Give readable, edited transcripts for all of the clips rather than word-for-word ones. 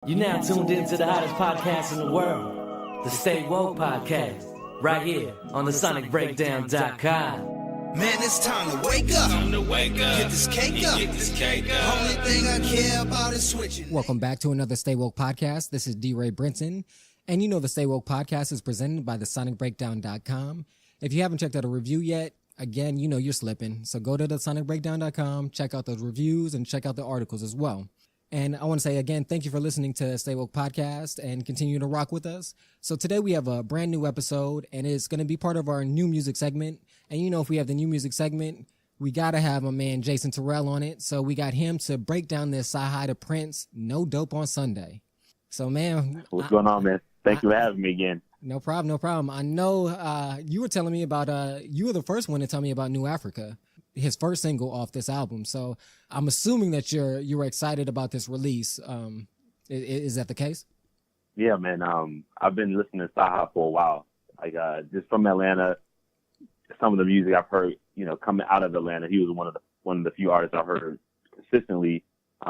You're now tuned in to the hottest podcast in the world, the Stay Woke Podcast, right here on the SonicBreakdown.com. Man, it's time to wake up. Get this cake up. Only thing I care about is switching. Welcome back to another Stay Woke Podcast. This is D. Ray Brinson. And you know the Stay Woke Podcast is presented by the SonicBreakdown.com. If you haven't checked out a review yet, again, you know you're slipping. So go to the SonicBreakdown.com, check out those reviews, and check out the articles as well. And I want to say again, thank you for listening to Stay Woke Podcast and continue to rock with us. So today we have a brand new episode, and it's going to be part of our new music segment. And you know, if we have the new music segment, we got to have my man Jason Terrell on it. So we got him to break down this Sci-Hi to Prince, No Dope on Sunday. So, man. What's going on, man? Thank you for having me again. No problem. I know you were telling me about, you were the first one to tell me about New Africa, his first single off this album. So I'm assuming that you were excited about this release. Is that the case? Yeah, man. I've been listening to Sci-Hi for a while. Like, just from Atlanta, some of the music I've heard, you know, coming out of Atlanta, he was one of the few artists I've heard consistently,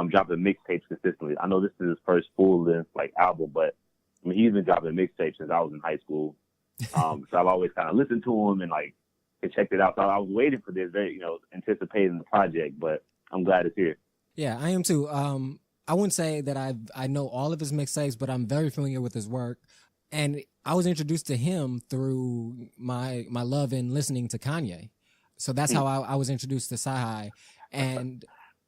dropping mixtapes consistently. I know this is his first full-length, like, album, but I mean, he's been dropping mixtapes since I was in high school. So I've always kind of listened to him and, like, checked it out. So I was waiting for this, very, you know, anticipating the project, but I'm glad it's here. Yeah, I am too. I wouldn't say that I know all of his mixtapes, but I'm very familiar with his work. And I was introduced to him through my love in listening to Kanye. So that's how I was introduced to Sci-Hi. And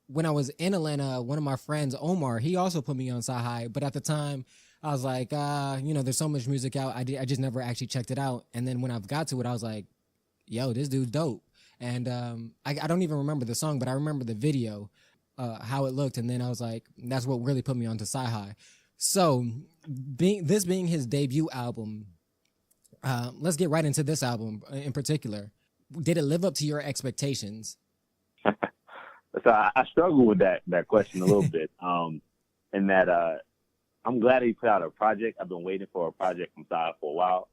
when I was in Atlanta, one of my friends, Omar, he also put me on Sci-Hi. But at the time, I was like, you know, there's so much music out. I just never actually checked it out. And then when I got to it, I was like, yo, this dude's dope. And I don't even remember the song, but I remember the video, how it looked. And then I was like, that's what really put me onto Sci-Hi. So being his debut album, let's get right into this album in particular. Did it live up to your expectations? So I struggle with that question a little bit. In that I'm glad he put out a project. I've been waiting for a project from Sci-Hi for a while.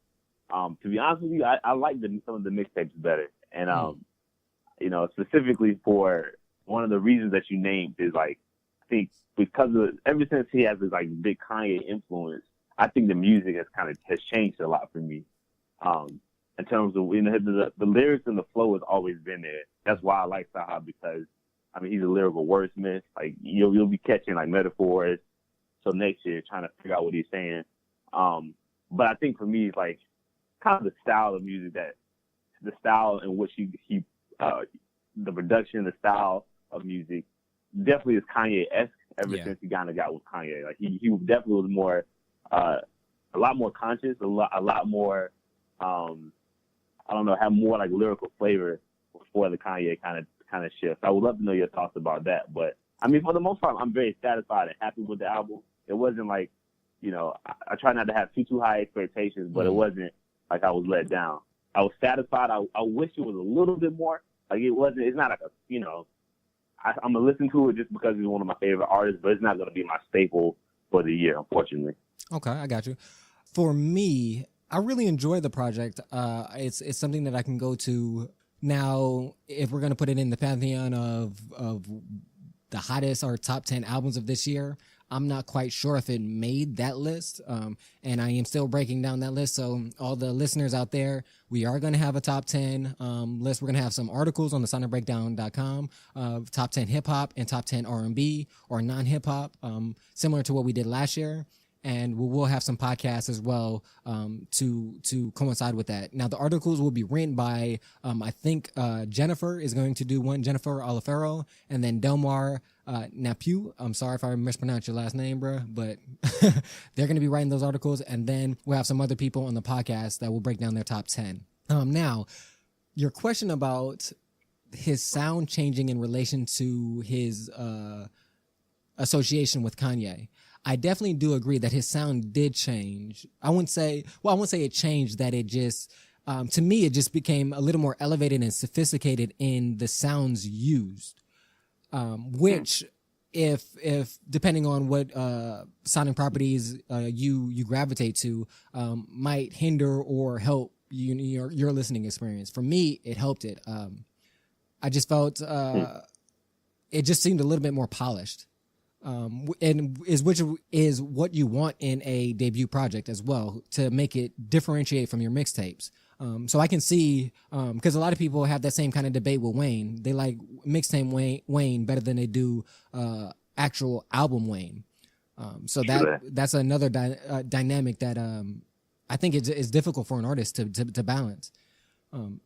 To be honest with you, I like some of the mixtapes better. And, you know, specifically for one of the reasons that you named is, like, I think because ever since he has this, like, big Kanye influence, I think the music has changed a lot for me. In terms of, you know, the lyrics and the flow has always been there. That's why I like Sci-Hi, because, I mean, he's a lyrical wordsmith. Like, you'll be catching, like, metaphors. So next year, trying to figure out what he's saying. But I think for me, it's like, kind of the style of music the style in which he the production, the style of music definitely is Kanye-esque ever since he kind of got with Kanye. Like he definitely was more, a lot more conscious, a lot more, I don't know, have more like lyrical flavor before the Kanye kind of shift. I would love to know your thoughts about that. But I mean, for the most part, I'm very satisfied and happy with the album. It wasn't like, you know, I try not to have too high expectations, but it wasn't like I was let down. I was satisfied. I wish it was a little bit more. Like it's not like a, you know, I'm going to listen to it just because he's one of my favorite artists, but it's not going to be my staple for the year, unfortunately. Okay, I got you. For me, I really enjoy the project. It's something that I can go to now. If we're going to put it in the pantheon of the hottest or top 10 albums of this year, I'm not quite sure if it made that list, and I am still breaking down that list. So all the listeners out there, we are going to have a top 10 list. We're going to have some articles on the SonicBreakdown.com of top 10 hip-hop and top 10 R&B or non-hip-hop, similar to what we did last year. And we'll have some podcasts as well to coincide with that. Now, the articles will be written by, I think Jennifer is going to do one, Jennifer Olifero, and then Delmar Napu. I'm sorry if I mispronounced your last name, bro, but they're going to be writing those articles. And then we'll have some other people on the podcast that will break down their top 10. Now, your question about his sound changing in relation to his association with Kanye. I definitely do agree that his sound did change. I wouldn't say it changed, that it just, to me, it just became a little more elevated and sophisticated in the sounds used, which if depending on what sonic properties you gravitate to, might hinder or help your listening experience. For me, it helped it. I just felt it just seemed a little bit more polished. and which is what you want in a debut project as well, to make it differentiate from your mixtapes. So I can see, because a lot of people have that same kind of debate with Wayne. They like mixtape Wayne better than they do actual album Wayne. So that's another dynamic that I think it's difficult for an artist to balance.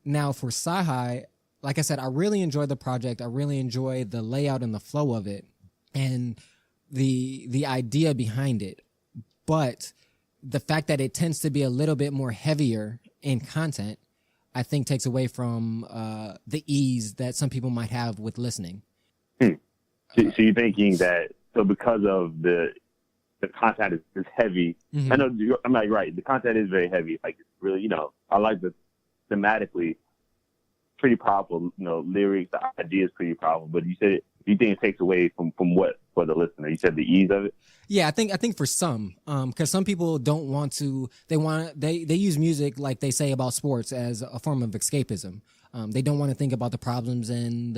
Now for Sci-Hi, like I said, I really enjoyed the project. I really enjoyed the layout and the flow of it, and the idea behind it. But the fact that it tends to be a little bit more heavier in content, I think takes away from the ease that some people might have with listening. So you're thinking that, so because of the content is heavy, I know I'm not right. The content is very heavy. Like, it's really, I like the thematically pretty powerful, lyrics, the idea is pretty powerful, but you think it takes away from what for the listener? You said the ease of it? Yeah, I think for some, because some people don't want to, they use music, like they say about sports, as a form of escapism. They don't want to think about the problems and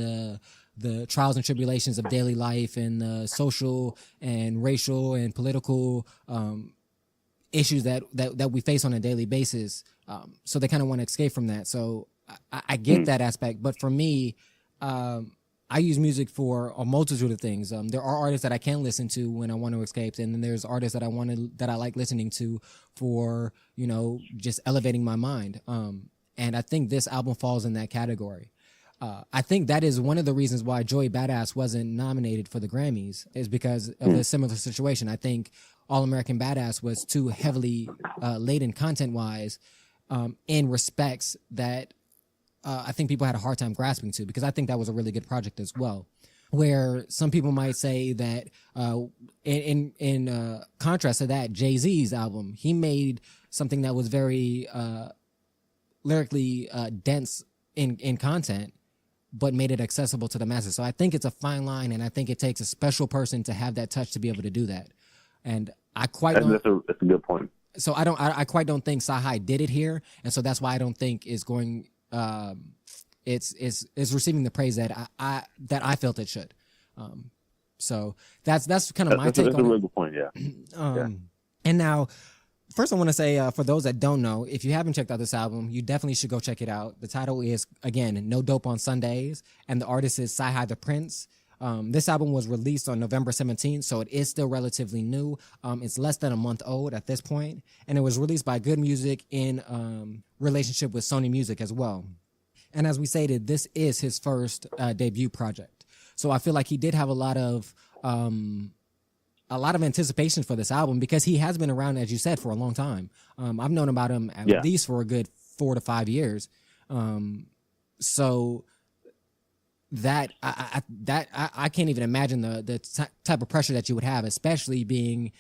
the trials and tribulations of daily life, and the social and racial and political issues that we face on a daily basis. So they kind of want to escape from that. So I get that aspect, but for me, I use music for a multitude of things. There are artists that I can listen to when I want to escape, and then there's artists that I like listening to for, just elevating my mind. And I think this album falls in that category. I think that is one of the reasons why Joey Badass wasn't nominated for the Grammys, is because of a similar situation. I think All American Badass was too heavily laden content-wise, in respects that I think people had a hard time grasping to, because I think that was a really good project as well. Where some people might say that, in contrast to that, Jay-Z's album, he made something that was very lyrically dense in content, but made it accessible to the masses. So I think it's a fine line, and I think it takes a special person to have that touch to be able to do that. And that's a good point. So I quite don't think Sci-Hi did it here, and so that's why I don't think it's going. It's receiving the praise that I felt it should. So that's kind of my take on it. That's a really good point. Yeah. And now, first I want to say, for those that don't know, if you haven't checked out this album, you definitely should go check it out. The title is, again, No Dope on Sundays, and the artist is Sci-Hi the Prince. This album was released on November 17th, so it is still relatively new. It's less than a month old at this point, and it was released by Good Music in relationship with Sony Music as well. And as we stated, this is his first debut project, so I feel like he did have a lot of anticipation for this album, because he has been around, as you said, for a long time. I've known about him at least for a good 4 to 5 years. So that I can't even imagine the type of pressure that you would have, especially being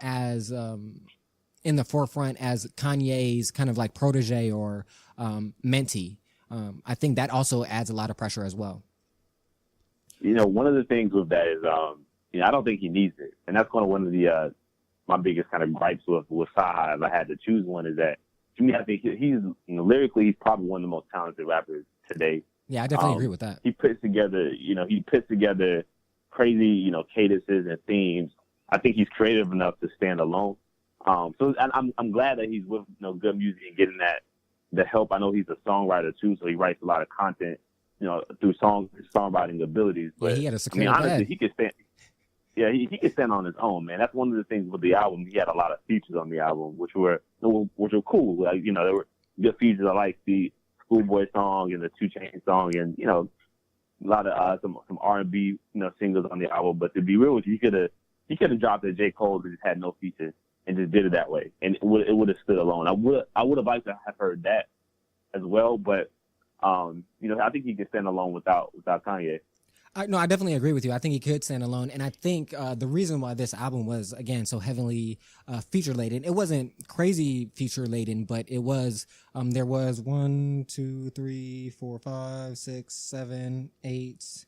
as in the forefront as Kanye's kind of like protege or mentee. I think that also adds a lot of pressure as well. One of the things with that is, I don't think he needs it, and that's one of the my biggest kind of gripes with Sci-Hi, if I had to choose one, is that, to me, I think he's lyrically, he's probably one of the most talented rappers today. Yeah, I definitely agree with that. He puts together crazy, cadences and themes. I think he's creative enough to stand alone. So I'm glad that he's with Good Music and getting the help. I know he's a songwriter too, so he writes a lot of content, through songwriting abilities. But yeah, he had a honestly, he could stand. Yeah, he could stand on his own, man. That's one of the things with the album. He had a lot of features on the album, which were cool. Like, there were good features. I like the Schoolboy song and the 2 Chainz song, and a lot of some R&B singles on the album. But to be real with you, he could have dropped a J. Cole that just had no features and just did it that way, and it would have stood alone. I would have liked to have heard that as well, but I think he can stand alone without Kanye. No, I definitely agree with you. I think he could stand alone. And I think the reason why this album was, again, so heavily feature-laden, it wasn't crazy feature-laden, but it was, there was 1, 2, 3, 4, 5, 6, 7, 8,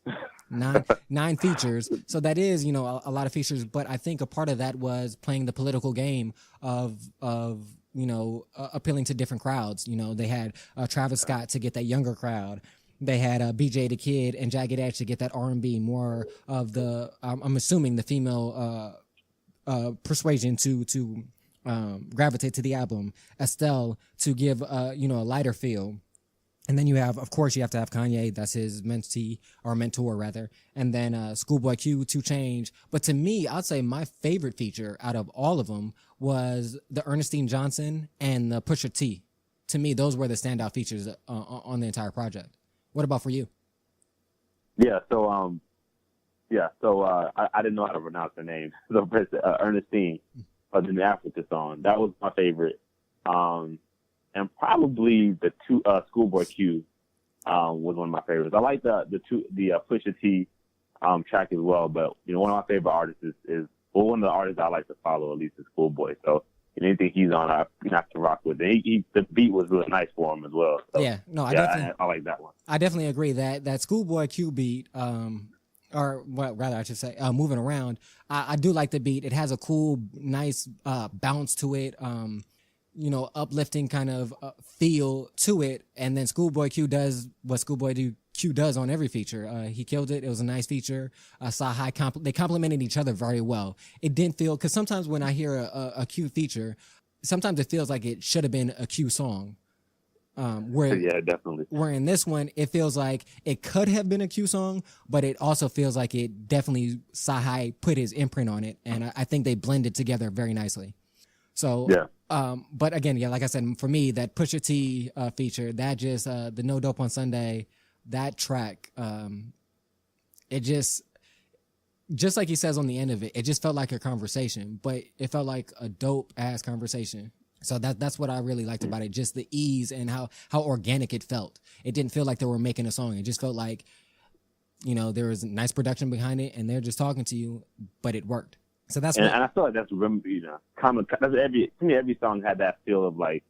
9 features. So that is, a lot of features. But I think a part of that was playing the political game of appealing to different crowds. They had Travis Scott to get that younger crowd. they had BJ the Kid and Jagged Edge to get that R&B, more of the I'm assuming the female persuasion to gravitate to the album. Estelle to give a lighter feel. And then you have, of course, you have to have Kanye. That's his mentee or mentor, rather. And then Schoolboy Q, 2 Chainz. But to me, I'd say my favorite feature out of all of them was the Ernestine Johnson and the Pusha T. To me, those were the standout features on the entire project. What about for you? Yeah. So I didn't know how to pronounce her name. So Ernestine, of the New Africa song. That was my favorite. And probably the Schoolboy Q was one of my favorites. I like the Pusha T track as well, but one of my favorite artists is one of the artists I like to follow, at least, is Schoolboy. So anything he's on, I have to rock with. And the beat was really nice for him as well. So, I like that one. I definitely agree that Schoolboy Q beat. Or what rather I should say, Moving Around. I do like the beat. It has a cool, nice bounce to it. Uplifting kind of feel to it. And then Schoolboy Q does what Schoolboy Q does on every feature. He killed it. It was a nice feature. They complemented each other very well. It didn't feel, because sometimes when I hear a Q feature, sometimes it feels like it should have been a Q song. Yeah, definitely. Where in this one, it feels like it could have been a Q song, but it also feels like it definitely Sahai put his imprint on it. And I think they blended together very nicely. So, yeah. But again, like I said, for me, that Pusha T feature, that just the No Dope on Sunday, that track, it just like he says on the end of it, it just felt like a conversation, but it felt like a dope ass conversation. So that's what I really liked about it, just the ease and how organic it felt. It didn't feel like they were making a song. It just felt like, there was nice production behind it, and they're just talking to you, but it worked. So and I feel like that's common. Every song had that feel of like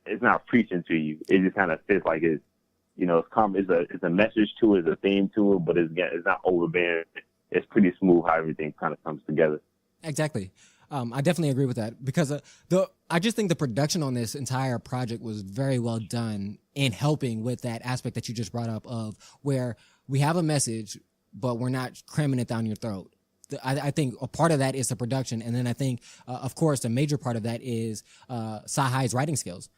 it's not preaching to you. It just kind of fits like it's it's a message to it, it's a theme to it, but it's not overbearing. It's pretty smooth how everything kind of comes together. Exactly. I definitely agree with that because I just think the production on this entire project was very well done in helping with that aspect that you just brought up of where we have a message, but we're not cramming it down your throat. I think a part of that is the production. And then I think, of course, a major part of that is Sahai's writing skills,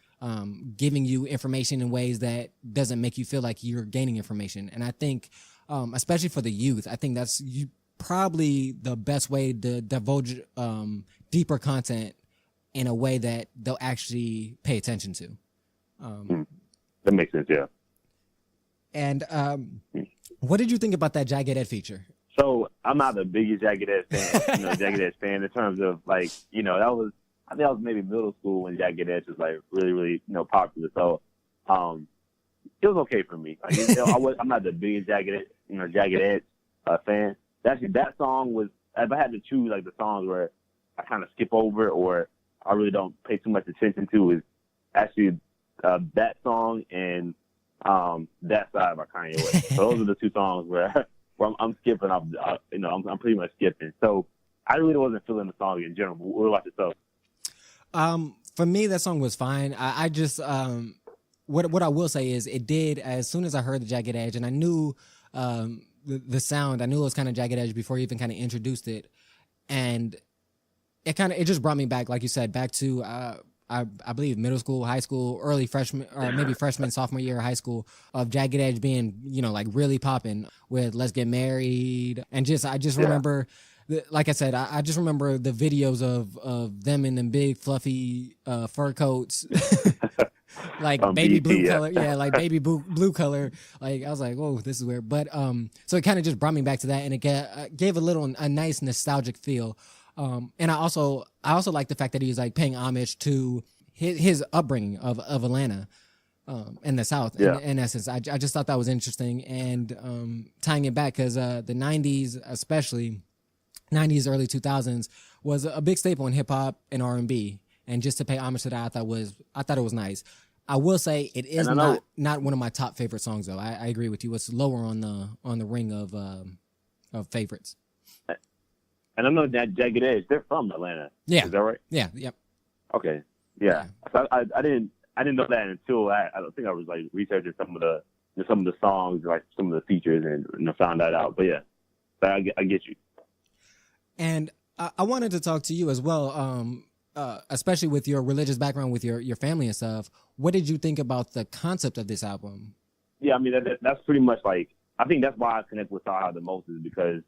giving you information in ways that doesn't make you feel like you're gaining information. And I think, especially for the youth, I think that's probably the best way to divulge deeper content in a way that they'll actually pay attention to. That makes sense, yeah. And what did you think about that Jagged Edge feature? So I'm not the biggest Jagged Edge fan, Jagged Edge fan in terms of like, I think I was maybe middle school when Jagged Edge was like really, really, popular. So it was okay for me. Like, I'm not the biggest Jagged Edge fan. Actually, that song was, if I had to choose like the songs where I kind of skip over or I really don't pay too much attention to, is actually that song and That Side by Kanye West. So those are the two songs where I'm skipping. I'm pretty much skipping. So I really wasn't feeling the song in general. What about yourself? For me, that song was fine. I just what I will say is it did, as soon as I heard the Jagged Edge, and I knew the sound, I knew it was kind of Jagged Edge before you even kind of introduced it, and it just brought me back, like you said, back to I believe middle school, high school, early freshman, or maybe freshman, sophomore year of high school, of Jagged Edge being, like really popping with Let's Get Married. And I just remember, like I said, I just remember the videos of them in them big fluffy fur coats, like baby blue color. Yeah, like baby blue color. Like I was like, whoa, this is weird. But so it kind of just brought me back to that, and it gave a nice nostalgic feel. And I also like the fact that he was like paying homage to his upbringing of Atlanta, in the South. Yeah. In essence, I just thought that was interesting, and tying it back because the '90s, especially '90s, early 2000s, was a big staple in hip hop and R&B, and just to pay homage to that, I thought it was nice. I will say it is not one of my top favorite songs though. I agree with you. It's lower on the ring of favorites. And I know that Jagged Edge, they're from Atlanta. Yeah. Is that right? Yeah. Yep. Okay. Yeah. So I didn't know that until I don't think I was like researching some of some of the songs, like some of the features, and I found that out. But yeah, but I get you. And I wanted to talk to you as well, especially with your religious background, with your family and stuff. What did you think about the concept of this album? Yeah, I mean that's pretty much like, I think that's why I connect with Saha the most, is because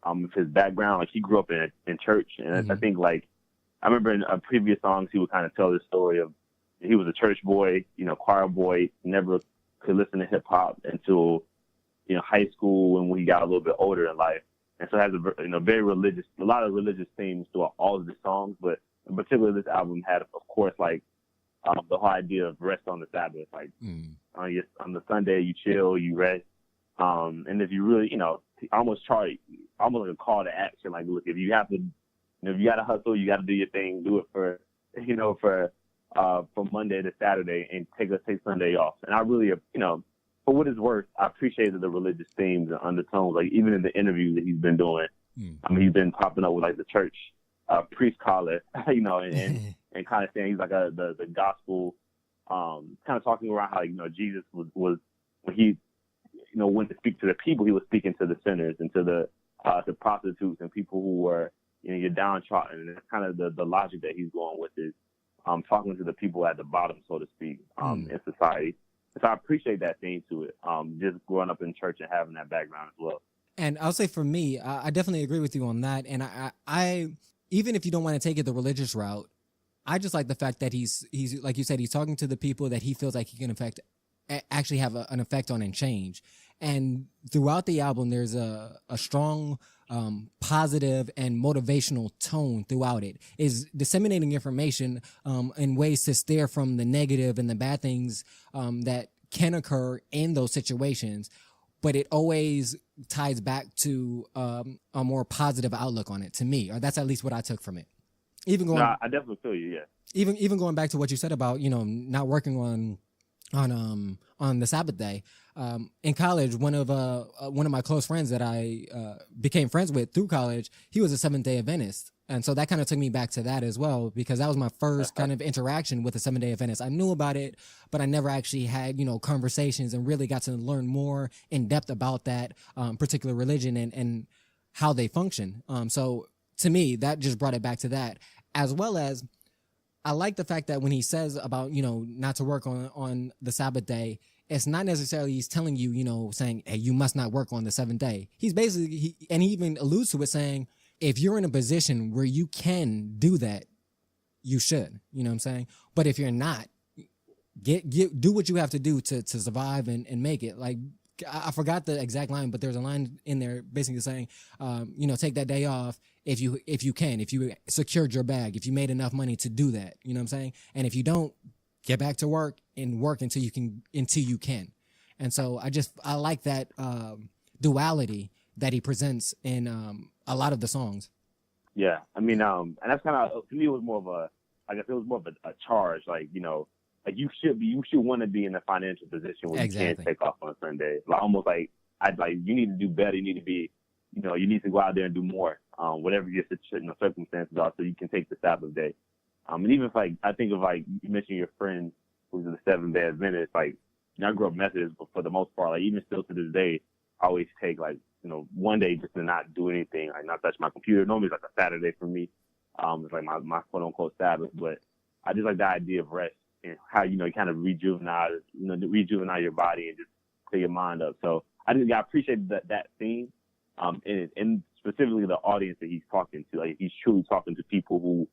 of his background. Like, he grew up in church, and I think, like, I remember in previous songs he would kind of tell the story of, he was a church boy, choir boy, never could listen to hip hop until high school and when he got a little bit older in life, and so it has a lot of religious themes throughout all of the songs, but in particular this album had, of course, like the whole idea of rest on the Sabbath, like on the Sunday you chill, you rest, and if you really almost like a call to action, like, look, if you have to, if you got to hustle, you got to do your thing, do it for from Monday to Saturday, and take Sunday off. And I really, for what it's worth, I appreciated the religious themes and undertones. Like, even in the interviews that he's been doing, I mean, he's been popping up with like the church priest collar, and kind of saying he's like the gospel, kind of talking around how Jesus was when he went to speak to the people, he was speaking to the sinners and to the prostitutes and people who were you're downtrodden. And that's kind of the logic that he's going with, is talking to the people at the bottom, so to speak, in society. So I appreciate that theme to it, just growing up in church and having that background as well. And I'll say for me, I definitely agree with you on that. And I even if you don't want to take it the religious route, I just like the fact that he's like you said, he's talking to the people that he feels like he can actually have an effect on and change. And throughout the album, there's a strong positive and motivational tone throughout it, is disseminating information in ways to steer from the negative and the bad things that can occur in those situations, but it always ties back to a more positive outlook on it, to me, or that's at least what I took from it. Even going, I definitely feel you. Yeah. Even going back to what you said about not working on the Sabbath day. In college, one of my close friends that I became friends with through college, he was a Seventh-day Adventist. And so that kind of took me back to that as well, because that was my first kind of interaction with a Seventh-day Adventist. I knew about it, but I never actually had, conversations and really got to learn more in depth about that particular religion and how they function. So to me, that just brought it back to that, as well as I like the fact that when he says about, not to work on the Sabbath day, it's not necessarily he's telling you, saying, hey, you must not work on the seventh day. He's basically, and he even alludes to it saying, if you're in a position where you can do that, you should, you know what I'm saying? But if you're not, do what you have to do to survive and make it. Like, I forgot the exact line, but there's a line in there basically saying, take that day off if you can, if you secured your bag, if you made enough money to do that, you know what I'm saying? And if you don't, get back to work and work until you can. And so I like that duality that he presents in a lot of the songs. Yeah, I mean, and that's kind of, to me, it was more of a charge, like, like you should want to be in a financial position where you can't take off on Sunday. Like, almost like you need to do better. You need to be, you need to go out there and do more, whatever your circumstances are, so you can take the Sabbath day. And even if, like, I think of, like, you mentioned your friend who's in the Seventh-day Adventist, like, I grew up Methodist, but for the most part, like, even still to this day, I always take, like, one day just to not do anything, like not touch my computer. Normally it's like a Saturday for me. It's like my quote unquote Sabbath, but I just like the idea of rest and how, you kind of rejuvenate your body and just clear your mind up. So I appreciate that theme, and specifically the audience that he's talking to. Like, he's truly talking to people who,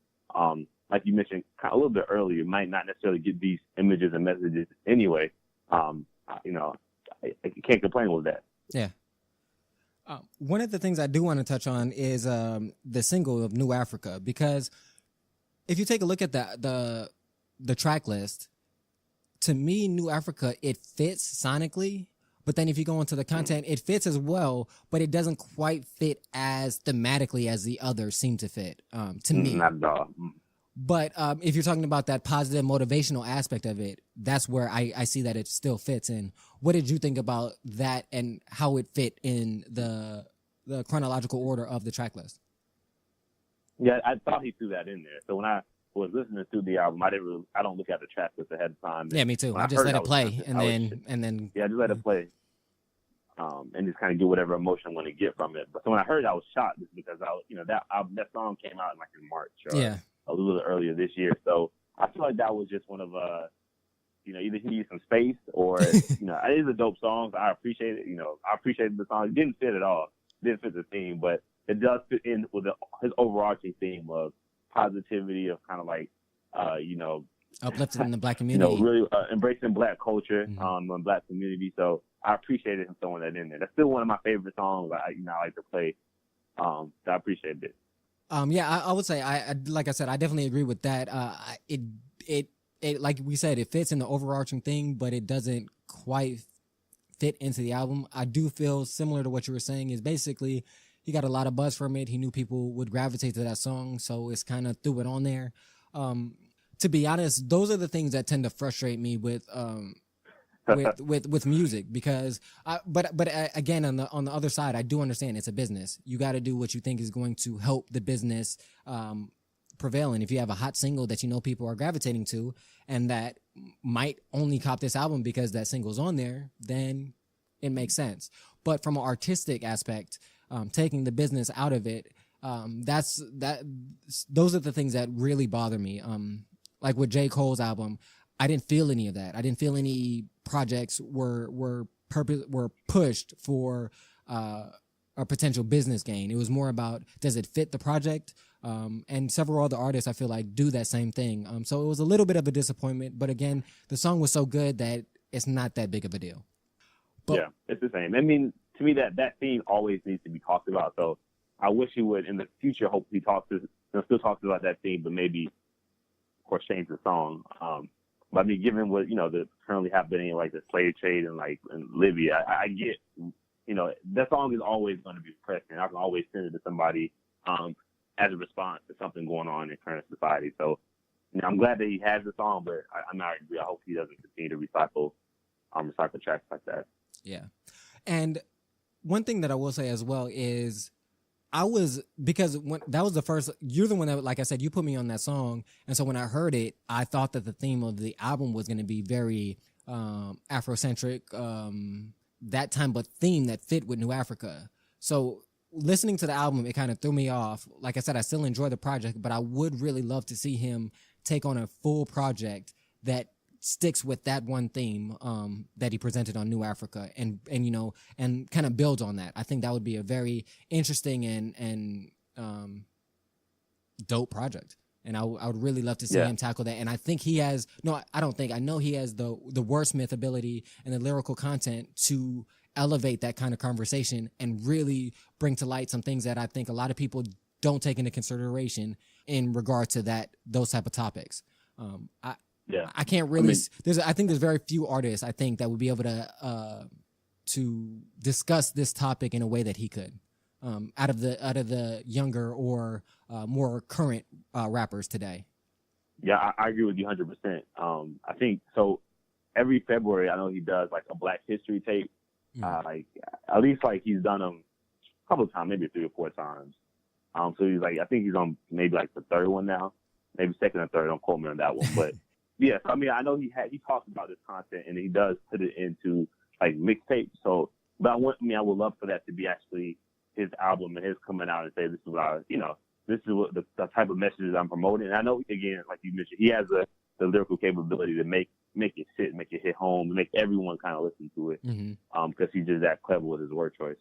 like you mentioned a little bit earlier, might not necessarily get these images and messages anyway. I can't complain with that. Yeah. One of the things I do want to touch on is the single of New Africa, because if you take a look at the track list, to me, New Africa, it fits sonically, but then if you go into the content, it fits as well, but it doesn't quite fit as thematically as the others seem to fit, to me. Not at all. But if you're talking about that positive motivational aspect of it, that's where I see that it still fits in. What did you think about that and how it fit in the chronological order of the track list? Yeah, I thought he threw that in there. So when I was listening to the album, I don't look at the track list ahead of time. Yeah, me too. When I just let heard it play, and then yeah, I just let it play, and just kind of get whatever emotion I'm going to get from it. But so when I heard it, I was shocked just because that song came out in March or a little earlier this year. So I feel like that was just one of either he needs some space or it is a dope song. So I appreciate it. I appreciated the song. It didn't fit at all. It didn't fit the theme, but it does fit in with his overarching theme of positivity, of kind of like uplifting the Black community. Really embracing Black culture, and Black community. So I appreciated him throwing that in there. That's still one of my favorite songs. I like to play. So I appreciate it. I would say I like I said, I definitely agree with that. It like we said, it fits in the overarching thing, but it doesn't quite fit into the album. I do feel similar to what you were saying. Is basically he got a lot of buzz from it. He knew people would gravitate to that song, so it's kind of threw it on there. To be honest, those are the things that tend to frustrate me with music, because but again, on the other side, I do understand it's a business. You got to do what you think is going to help the business prevail. And if you have a hot single that people are gravitating to, and that might only cop this album because that single's on there, then it makes sense. But from an artistic aspect, taking the business out of it, those are the things that really bother me. Like with J. Cole's album, I didn't feel any of that. I didn't feel any projects were pushed for a potential business gain. It was more about, does it fit the project? And several other artists, I feel like, do that same thing. So it was a little bit of a disappointment, but again, the song was so good that it's not that big of a deal. But, yeah, it's the same. I mean, to me, that theme always needs to be talked about. So I wish he would, in the future, hopefully still talks about that theme, but maybe, of course, change the song. But I mean, given what, the currently happening, like the slave trade and like in Libya, I get, that song is always going to be present. I can always send it to somebody as a response to something going on in current society. So, I'm glad that he has the song, but I'm not agree. I hope he doesn't continue to recycle tracks like that. Yeah. And one thing that I will say as well is, because when that was the first, you're the one that, like I said, you put me on that song. And so when I heard it, I thought that the theme of the album was going to be very Afrocentric, that type of theme that fit with New Africa. So listening to the album, it kind of threw me off. Like I said, I still enjoy the project, but I would really love to see him take on a full project that sticks with that one theme that he presented on New Africa, and kind of builds on that. I think that would be a very interesting and dope project, and I would really love to see him tackle that. And I think he has I know he has the wordsmith ability and the lyrical content to elevate that kind of conversation and really bring to light some things that I think a lot of people don't take into consideration in regard to those type of topics. I can't really. I think there's very few artists, I think, that would be able to discuss this topic in a way that he could, out of the younger or more current rappers today. Yeah, I agree with you 100%. I think so. Every February, I know he does like a Black History tape. Like at least like he's done them a couple of times, maybe 3 or 4 times. So he's like, I think he's on maybe like the 3rd one now, maybe 2nd or 3rd. Don't quote me on that one, but. Yes, I mean, I know he talks about this content and he does put it into like mixtape. So, but I would love for that to be actually his album and his coming out and say, this is what this is what the type of messages I'm promoting. And I know, again, like you mentioned, he has the lyrical capability to make it sit, make it hit home, make everyone kind of listen to it. Because he's just that clever with his word choice.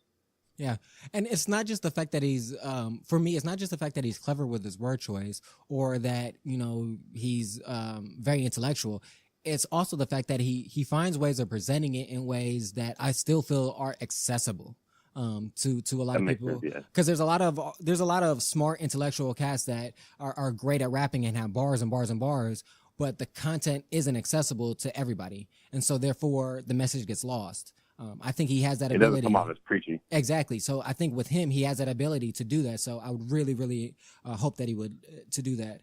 Yeah. And it's not just the fact that he's, for me, it's not just the fact that he's clever with his word choice or that, he's very intellectual. It's also the fact that he finds ways of presenting it in ways that I still feel are accessible to a lot of people. Because there's a lot of smart intellectual cats that are great at rapping and have bars and bars and bars, but the content isn't accessible to everybody. And so therefore the message gets lost. I think he has that ability. It doesn't come off as preachy. Exactly. So I think with him, he has that ability to do that. So I would really, really hope that he would to do that.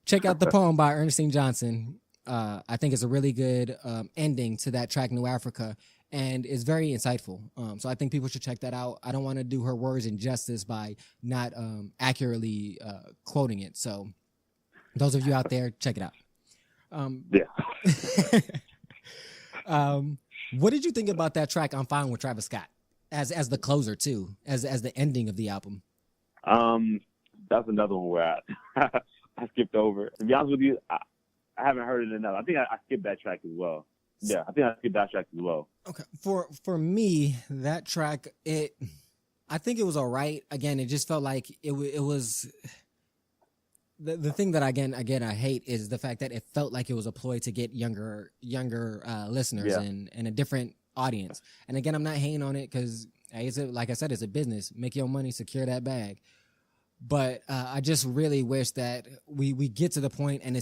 Check out the poem by Ernestine Johnson. I think it's a really good ending to that track, New Africa, and it's very insightful. So I think people should check that out. I don't want to do her words injustice by not accurately quoting it. So Those of you out there, check it out. Yeah. What did you think about that track "I'm Fine" with Travis Scott as the closer too, as the ending of the album? That's another one where I skipped over. To be honest with you, I haven't heard it enough. I think I skipped that track as well. Yeah, I think I skipped that track as well. Okay, for me, that track, I think it was all right. Again, it just felt like it was. The thing that again I hate is the fact that it felt like it was a ploy to get younger listeners and a different audience. And again, I'm not hating on it because, like I said, it's a business. Make your money, secure that bag. But I just really wish that we get to the point, and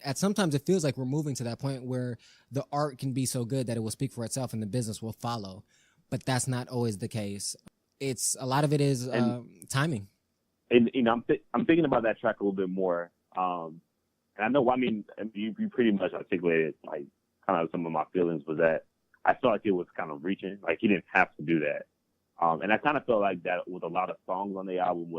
at sometimes it feels like we're moving to that point where the art can be so good that it will speak for itself and the business will follow. But that's not always the case. A lot of it is timing. And I'm thinking about that track a little bit more. And I know, you pretty much articulated like kind of some of my feelings was that I felt like it was kind of reaching, like he didn't have to do that. And I kind of felt like that with a lot of songs on the album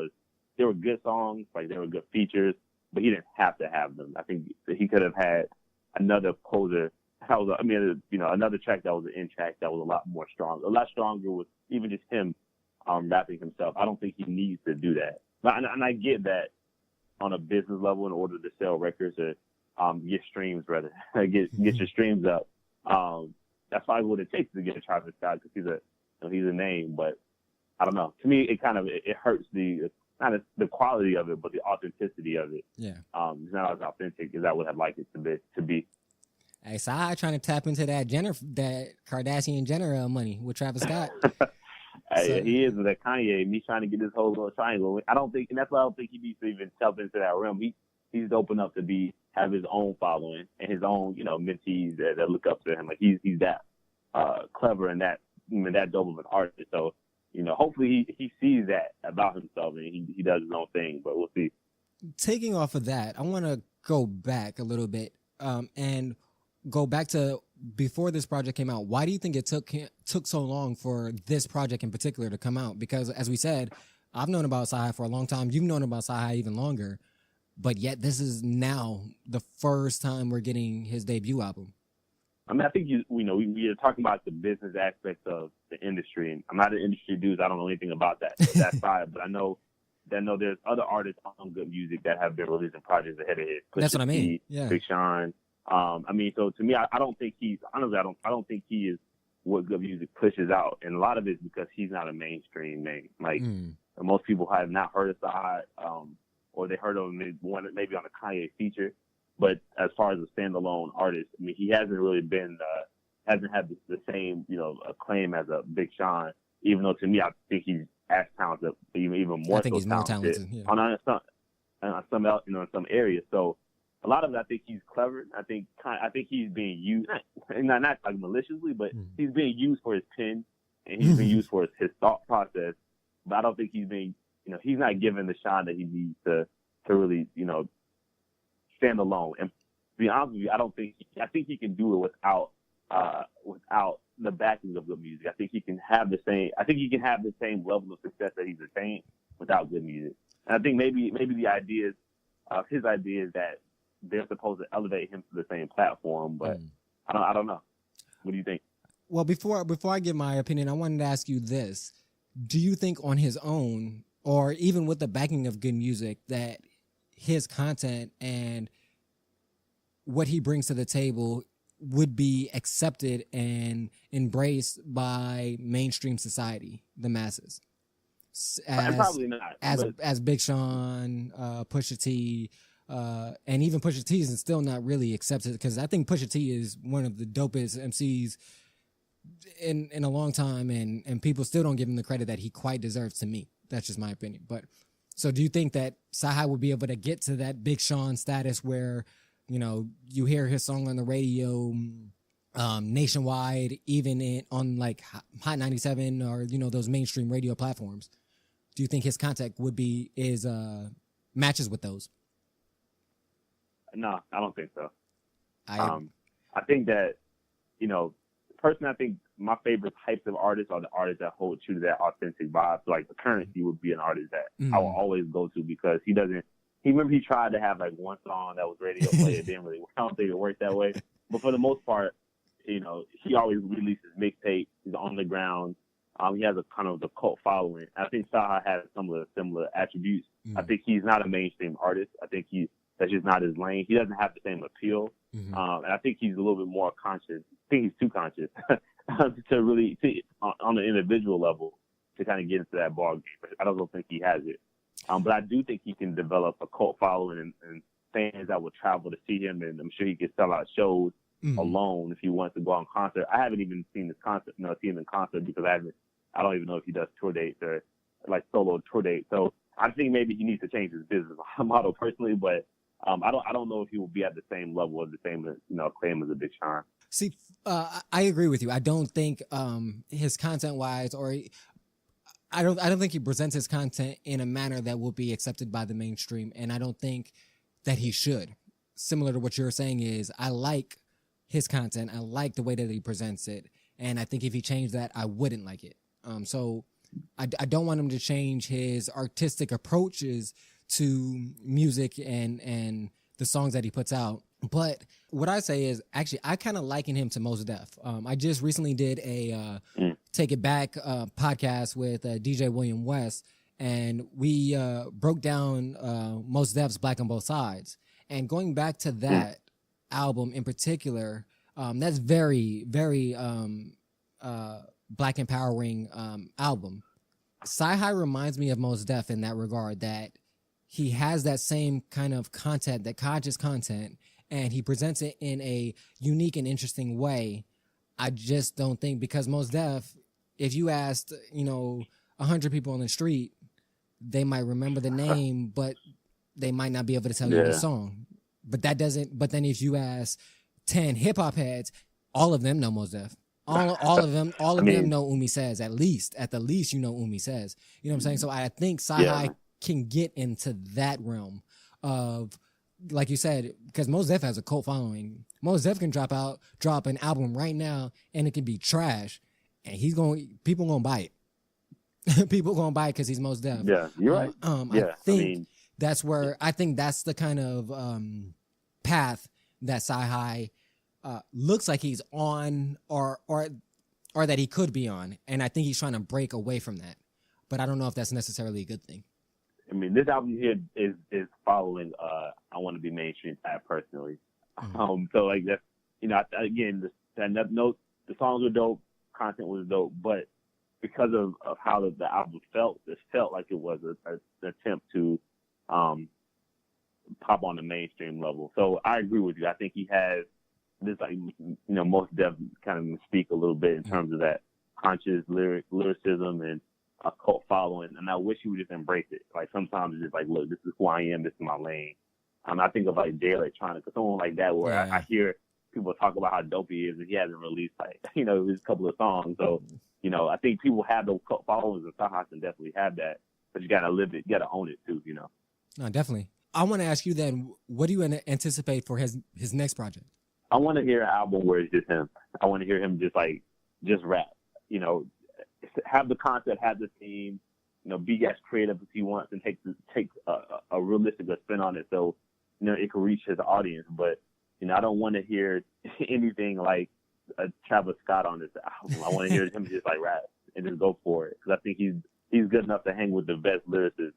they were good songs, like they were good features, but he didn't have to have them. I think he could have had another closer. Another track that was an in track that was a lot stronger with even just him rapping himself. I don't think he needs to do that. And I get that on a business level, in order to sell records or get streams, rather get your streams up. That's probably what it takes to get a Travis Scott because he's a name. But I don't know. To me, it hurts not the quality of it, but the authenticity of it. Yeah. It's not as authentic as I would have liked it to be. Hey, Sai trying to tap into that Kardashian Jenner money with Travis Scott. He is with that Kanye. Me trying to get this whole little triangle. I don't think, and that's why I don't think he needs to even tap into that realm. He's open up to have his own following and his own, mentees that look up to him. Like he's that clever and that dope of an artist. So, hopefully he sees that about himself and he does his own thing. But we'll see. Taking off of that, I want to go back a little bit and go back to before this project came out. Why do you think it took so long for this project in particular to come out? Because as we said, I've known about Sci-Hi for a long time. You've known about Sci-Hi even longer, but yet this is now the first time we're getting his debut album. I think we are talking about the business aspect of the industry, and I'm not an industry dude. So I don't know anything about that side, but I know there's other artists on Good Music that have been releasing projects ahead of his. That's what I mean. Yeah. Big Sean. So to me, I don't think I don't think he is what Good Music pushes out, and a lot of it is because he's not a mainstream name. Like most people have not heard of Sci-Hi, or they heard of him maybe on a Kanye feature. But as far as a standalone artist, he hasn't really been hasn't had the same acclaim as a Big Sean. Even though to me, I think he's as talented, even more. I think he's more talented. Yeah. In some areas. So. A lot of it, I think he's clever. I think he's being used, not like maliciously, but he's being used for his pen and he's being used for his thought process. But I don't think he's being, he's not given the shine that he needs to really, stand alone. And to be honest with you, I think he can do it without the backing of Good Music. I think he can have the same level of success that he's attained without Good Music. And I think maybe his idea is that they're supposed to elevate him to the same platform, but I don't know. What do you think? Well, before I give my opinion, I wanted to ask you this. Do you think on his own, or even with the backing of Good Music, that his content and what he brings to the table would be accepted and embraced by mainstream society, the masses? Probably not. As Big Sean, Pusha T, and even Pusha T is still not really accepted, because I think Pusha T is one of the dopest MCs in a long time, and people still don't give him the credit that he quite deserves, to me. That's just my opinion. But so do you think that Sci-Hi would be able to get to that Big Sean status where, you hear his song on the radio nationwide, even on like Hot 97 or, those mainstream radio platforms? Do you think his contact matches with those? No, I don't think so. I think that, personally, I think my favorite types of artists are the artists that hold true to that authentic vibe. So like the Currency would be an artist that I will always go to, because he doesn't he tried to have like one song that was radio play. It didn't really. I don't think it worked that way. But for the most part, he always releases mixtapes. He's on the ground. He has a kind of the cult following. I think Saha has some of the similar attributes. I think he's not a mainstream artist. I think that's just not his lane. He doesn't have the same appeal. And I think he's a little bit more conscious. I think he's too conscious to really on the individual level to kind of get into that ball game. I don't think he has it. But I do think he can develop a cult following and fans that will travel to see him, and I'm sure he can sell out shows alone if he wants to go on concert. I haven't even seen his concert, see him in concert because I don't even know if he does tour dates or like solo tour dates. So I think maybe he needs to change his business model personally, but I don't know if he will be at the same level or the same acclaim as a Big Sean. See, I agree with you. I don't think his content wise, or I don't think he presents his content in a manner that will be accepted by the mainstream, and I don't think that he should. Similar to what you're saying is, I like his content. I like the way that he presents it, and I think if he changed that, I wouldn't like it. So I don't want him to change his artistic approaches to music and the songs that he puts out. But what I say is, actually, I kind of liken him to Mos Def. I just recently did a Take It Back podcast with DJ William West, and we broke down Mos Def's Black on Both Sides. And going back to that album in particular, that's very, very Black empowering album. Sci-Hi reminds me of Mos Def in that regard, that he has that same kind of content, that conscious content, and he presents it in a unique and interesting way. I just don't think, because Mos Def, if you asked, 100 people on the street, they might remember the name, but they might not be able to tell you the song. But then if you ask 10 hip hop heads, all of them know Mos Def. All of them know Umi Says. At the least, Umi Says. You know what I'm saying? So I think Sci-Hi can get into that realm of, like you said, because Mos Def has a cult following. Mos Def can drop an album right now, and it can be trash, and people gonna buy it. People gonna buy it because he's Mos Def. Yeah, you're right. I think that's the kind of path that Sci-Hi looks like he's on, or that he could be on, and I think he's trying to break away from that. But I don't know if that's necessarily a good thing. I mean, this album here is following I Want to Be Mainstream path personally. So like that's again, the songs were dope, content was dope, but because of how the album felt, it felt like it was an attempt to pop on the mainstream level. So I agree with you. I think he has this, like, most Def kind of speak a little bit in terms of that conscious lyricism and a cult following, and I wish he would just embrace it. Like, sometimes it's just like, look, this is who I am, this is my lane. I think of like Jay Electronica, someone like that, where I hear people talk about how dope he is, and he hasn't released his couple of songs. So, I think people have those cult followers, and Saha can definitely have that, but you gotta live it, you gotta own it too. No, definitely. I want to ask you then, what do you anticipate for his next project? I want to hear an album where it's just him. I want to hear him just rap. Have the concept, have the theme, be as creative as he wants, and take a realistic spin on it, so it can reach his audience. But I don't want to hear anything like a Travis Scott on this album. I want to hear him just like rap and just go for it, because I think he's good enough to hang with the best lyricists.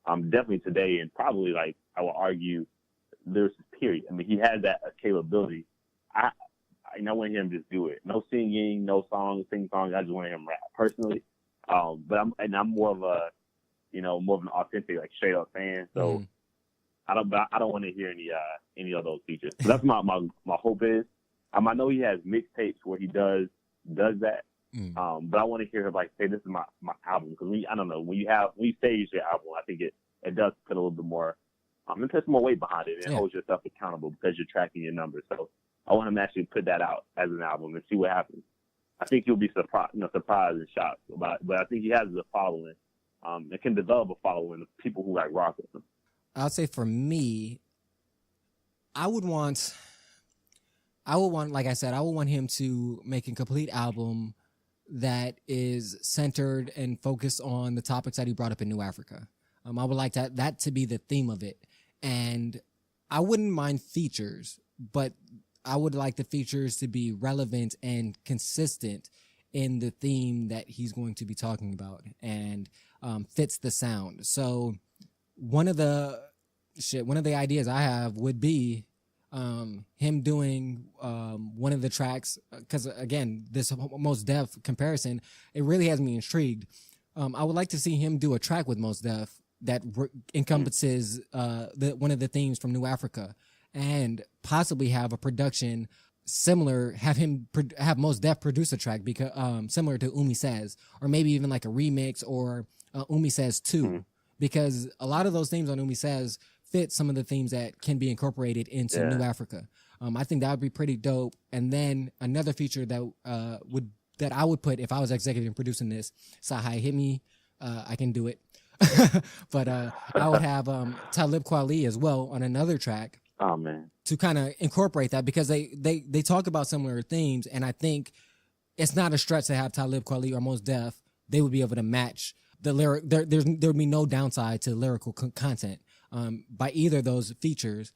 Definitely today, and probably, like, I would argue, lyricist period. I mean, he has that capability. I want him to just do it. No singing, no sing songs. I just want him rap personally. But I'm more of an authentic, like, straight up fan. So I don't want to hear any of those features. So that's my hope is. I know he has mixtapes where he does that. But I want to hear him say, this is my album, because when you stage your album, I think it does put a little bit more, it puts more weight behind it and holds yourself accountable because you're tracking your numbers. So I want him to actually put that out as an album and see what happens. I think he'll be surprised and shocked about it, but I think he has a following. It can develop a following of people who rock with him. I'll say for me, I would want, like I said, I would want him to make a complete album that is centered and focused on the topics that he brought up in New Africa. I would like that to be the theme of it. And I wouldn't mind features, but I would like the features to be relevant and consistent in the theme that he's going to be talking about and fits the sound. So one of the ideas I have would be him doing one of the tracks, because again, this Mos Def comparison, it really has me intrigued. I would like to see him do a track with Mos Def that encompasses one of the themes from New Africa, and possibly have a production similar, have Mos Def produce a track because similar to Umi Says, or maybe even like a remix, or Umi Says 2, because a lot of those themes on Umi Says fit some of the themes that can be incorporated into New Africa. I think that would be pretty dope. And then another feature that I would put if I was executive producing this, Sahai, hit me, I can do it. But I would have Talib Kweli as well on another track. Oh man, to kind of incorporate that, because they talk about similar themes, and I think it's not a stretch to have Talib Kweli or Mos Def. They would be able to match the lyric. There would be no downside to lyrical content by either of those features,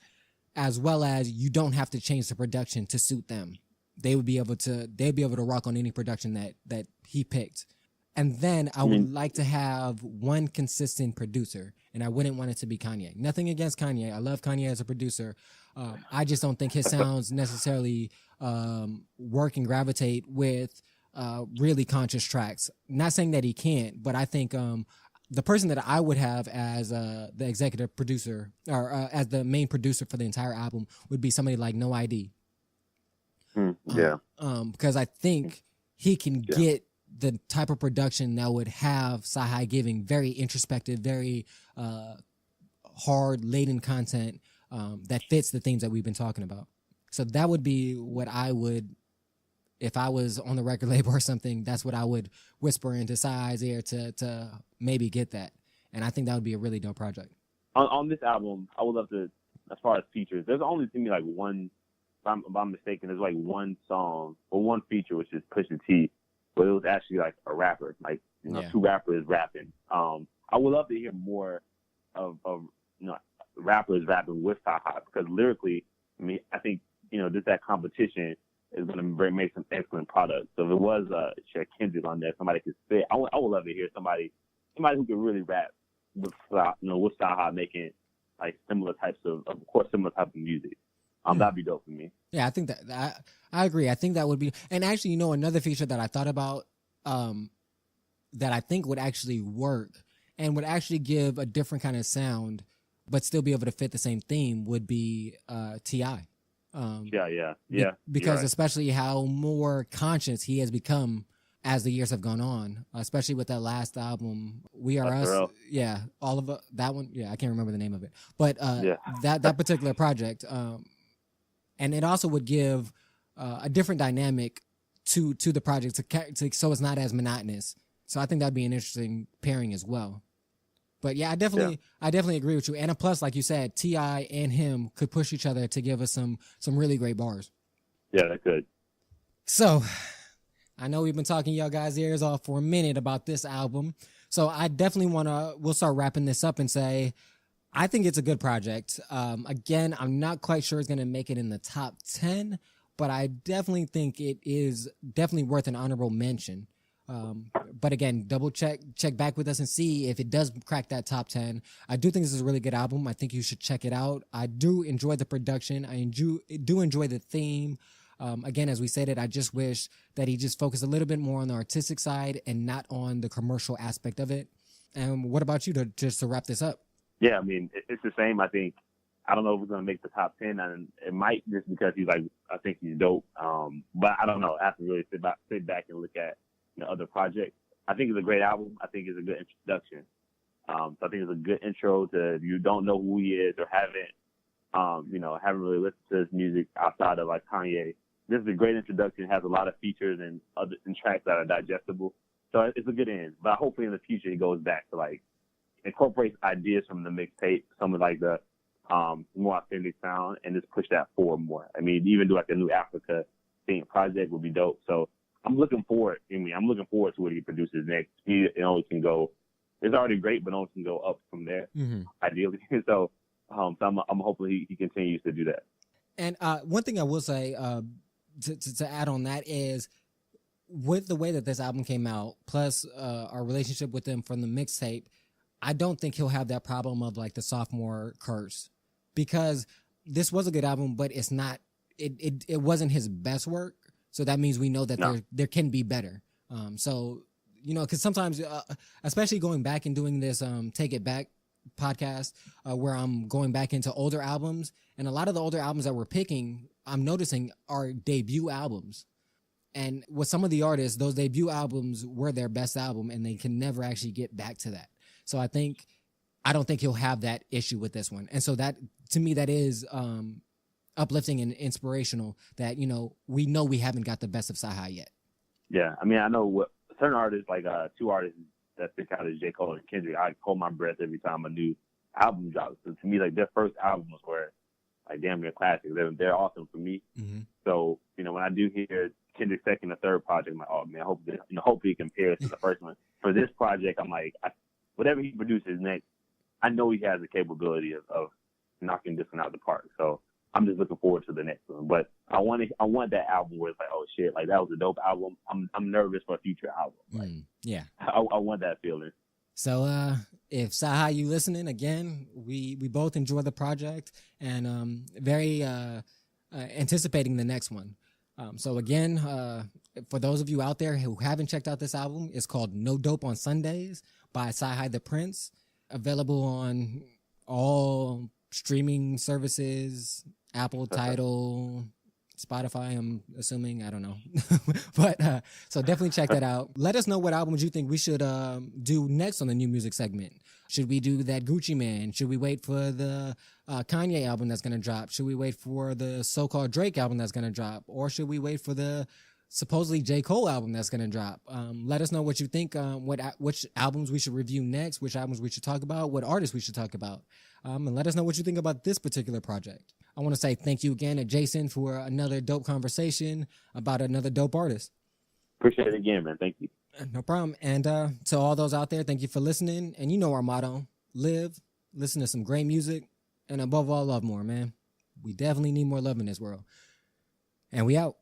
as well as you don't have to change the production to suit them. They'd be able to rock on any production that he picked. And then I would like to have one consistent producer, and I wouldn't want it to be Kanye. Nothing against Kanye. I love Kanye as a producer. I just don't think his sounds necessarily work and gravitate with really conscious tracks. Not saying that he can't, but I think the person that I would have as the executive producer, or as the main producer for the entire album, would be somebody like No ID. Because I think he can get the type of production that would have Sahai giving very introspective, very hard, laden content that fits the themes that we've been talking about. So that would be what I would, if I was on the record label or something, that's what I would whisper into Sahai's ear to maybe get that. And I think that would be a really dope project. On this album, I would love to, as far as features, there's only to me like one, if I'm mistaken, there's like one song or one feature, which is Pusha T, but it was actually like a rapper, like, two rappers rapping. I would love to hear more of rappers rapping with Sahai, because lyrically, I mean, I think, that competition is going to make some excellent products. So if it was Kendrick on there, somebody could spit. I would love to hear somebody who could really rap with Sahai, making like similar type of music. That'd be dope for me. Yeah, I think that I agree. I think that would be, and actually, another feature that I thought about that I think would actually work and would actually give a different kind of sound, but still be able to fit the same theme, would be T.I. Because especially how more conscious he has become as the years have gone on, especially with that last album, We Are Us. Yeah, all of that one. Yeah, I can't remember the name of it, but that particular project. And it also would give a different dynamic to the project, so it's not as monotonous. So I think that'd be an interesting pairing as well. But yeah, I definitely agree with you. And plus, like you said, T.I. and him could push each other to give us some really great bars. Yeah, that could. So I know we've been talking y'all guys' ears off for a minute about this album. So I definitely we'll start wrapping this up and say, I think it's a good project. Again, I'm not quite sure it's going to make it in the top 10, but I definitely think it is definitely worth an honorable mention. But again, check back with us and see if it does crack that top 10. I do think this is a really good album. I think you should check it out. I do enjoy the production. I do enjoy the theme. Again, as we said I just wish that he just focused a little bit more on the artistic side and not on the commercial aspect of it. And what about you, to wrap this up? Yeah, I mean, it's the same. I think, I don't know if we're going to make the top 10, and it might just because I think he's dope. But I don't know. I have to really sit back and look at other projects. I think it's a great album. I think it's a good introduction. So I think it's a good intro to, if you don't know who he is or haven't really listened to his music outside of like Kanye. This is a great introduction. It has a lot of features and tracks that are digestible. So it's a good end. But hopefully in the future he goes back to like incorporates ideas from the mixtape, some of like the more authentic sound, and just push that forward more. I mean, even do like a New Africa theme project would be dope. So I'm looking forward. I'm looking forward to what he produces next. It only can go. It's already great, but only can go up from there, ideally. So So I'm hopefully he continues to do that. And one thing I will say to add on that is, with the way that this album came out, plus our relationship with him from the mixtape, I don't think he'll have that problem of like the sophomore curse, because this was a good album, but it's not. It wasn't his best work, so that means we know that there can be better. So because sometimes, especially going back and doing this Take It Back podcast, where I'm going back into older albums, and a lot of the older albums that we're picking, I'm noticing are debut albums. And with some of the artists, those debut albums were their best album, and they can never actually get back to that. So I don't think he'll have that issue with this one. And so that, to me, that is uplifting and inspirational, that, we know we haven't got the best of Sci-Hi yet. Yeah, I mean, I know what certain artists, like two artists that stick out is J. Cole and Kendrick. I hold my breath every time a new album drops. So to me, like, their first albums were like damn near classics. They're awesome for me. Mm-hmm. So when I do hear Kendrick's second or third project, I'm like, oh man, hopefully it compares to the first one. For this project, I'm like, whatever he produces next, I know he has the capability of knocking this one out of the park. So I'm just looking forward to the next one. But I want that album where it's like, oh shit, like that was a dope album. I'm nervous for a future album. Like, yeah, I want that feeling. So if Sci-Hi, you listening again, we both enjoy the project, and very anticipating the next one. So again, for those of you out there who haven't checked out this album, it's called No Dope on Sundays by Sci-Hi the Prince, available on all streaming services, Apple, Tidal, Spotify, I'm assuming. I don't know. But so definitely check that out. Let us know what albums you think we should do next on the new music segment. Should we do that Gucci Man? Should we wait for the Kanye album that's going to drop? Should we wait for the so-called Drake album that's going to drop? Or should we wait for the supposedly J. Cole album that's going to drop? Let us know what you think, which albums we should review next, which albums we should talk about, what artists we should talk about. And let us know what you think about this particular project. I want to say thank you again to Jason for another dope conversation about another dope artist. Appreciate it again, man. Thank you. No problem. And to all those out there, thank you for listening. And you know our motto: live, listen to some great music, and above all, love more, man. We definitely need more love in this world. And we out.